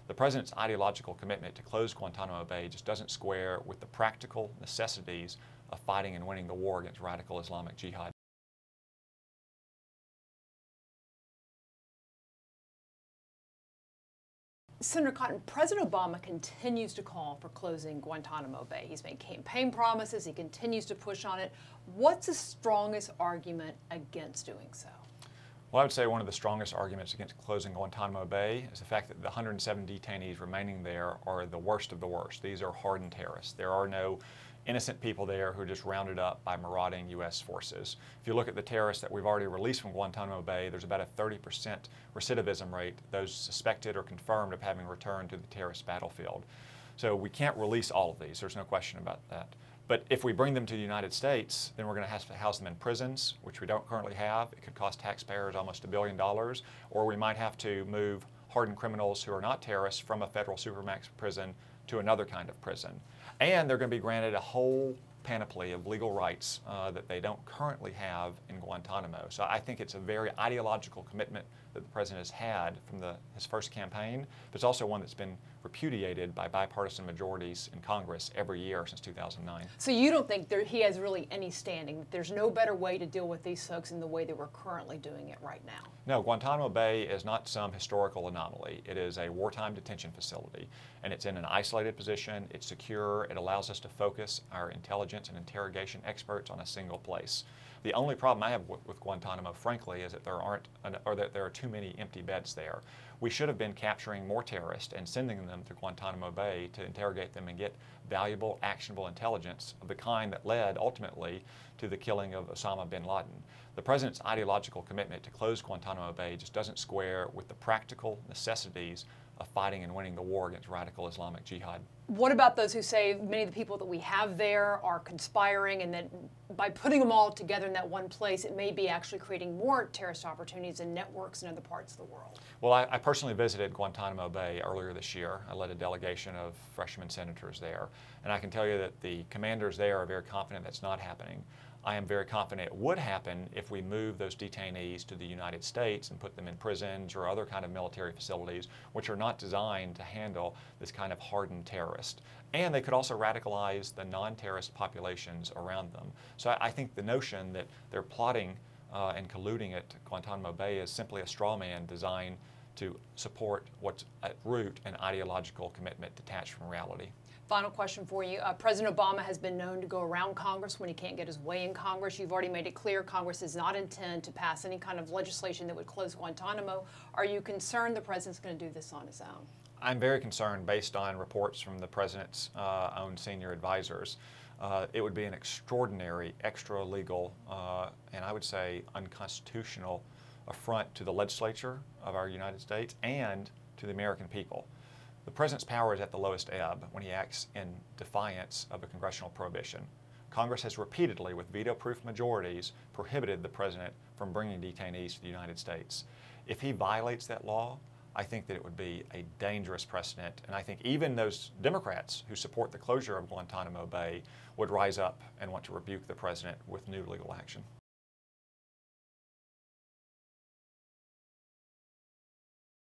The president's ideological commitment to close Guantanamo Bay just doesn't square with the practical necessities of fighting and winning the war against radical Islamic jihad. Senator Cotton, President Obama continues to call for closing Guantanamo Bay. He's made campaign promises. He continues to push on it. What's the strongest argument against doing so? Well, I would say one of the strongest arguments against closing Guantanamo Bay is the fact that the 107 detainees remaining there are the worst of the worst. These are hardened terrorists. There are no innocent people there who are just rounded up by marauding U.S. forces. If you look at the terrorists that we've already released from Guantanamo Bay, there's about a 30% recidivism rate, those suspected or confirmed of having returned to the terrorist battlefield. So we can't release all of these, there's no question about that. But if we bring them to the United States, then we're going to have to house them in prisons, which we don't currently have. It could cost taxpayers almost $1 billion, or we might have to move hardened criminals who are not terrorists from a federal supermax prison to another kind of prison. And they're going to be granted a whole panoply of legal rights that they don't currently have in Guantanamo. So I think it's a very ideological commitment that the president has had from his first campaign, but it's also one that's been repudiated by bipartisan majorities in Congress every year since 2009. So you don't think he has really any standing, that there's no better way to deal with these folks in the way that we're currently doing it right now? No, Guantanamo Bay is not some historical anomaly. It is a wartime detention facility, and it's in an isolated position. It's secure. It allows us to focus our intelligence and interrogation experts on a single place. The only problem I have with Guantanamo, frankly, is that there are too many empty beds there. We should have been capturing more terrorists and sending them to Guantanamo Bay to interrogate them and get valuable, actionable intelligence of the kind that led ultimately to the killing of Osama bin Laden. The president's ideological commitment to close Guantanamo Bay just doesn't square with the practical necessities of fighting and winning the war against radical Islamic jihad. What about those who say many of the people that we have there are conspiring, and that by putting them all together in that one place, it may be actually creating more terrorist opportunities and networks in other parts of the world? Well, I personally visited Guantanamo Bay earlier this year. I led a delegation of freshman senators there, and I can tell you that the commanders there are very confident that's not happening. I am very confident it would happen if we move those detainees to the United States and put them in prisons or other kind of military facilities which are not designed to handle this kind of hardened terrorist. And they could also radicalize the non-terrorist populations around them. So I think the notion that they're plotting and colluding at Guantanamo Bay is simply a straw man designed to support what's at root an ideological commitment detached from reality. Final question for you. President Obama has been known to go around Congress when he can't get his way in Congress. You've already made it clear Congress does not intend to pass any kind of legislation that would close Guantanamo. Are you concerned the president's going to do this on his own? I'm very concerned based on reports from the president's own senior advisors. It would be an extraordinary, extra-legal, and I would say unconstitutional affront to the legislature of our United States and to the American people. The president's power is at the lowest ebb when he acts in defiance of a congressional prohibition. Congress has repeatedly, with veto-proof majorities, prohibited the president from bringing detainees to the United States. If he violates that law, I think that it would be a dangerous precedent, and I think even those Democrats who support the closure of Guantanamo Bay would rise up and want to rebuke the president with new legal action.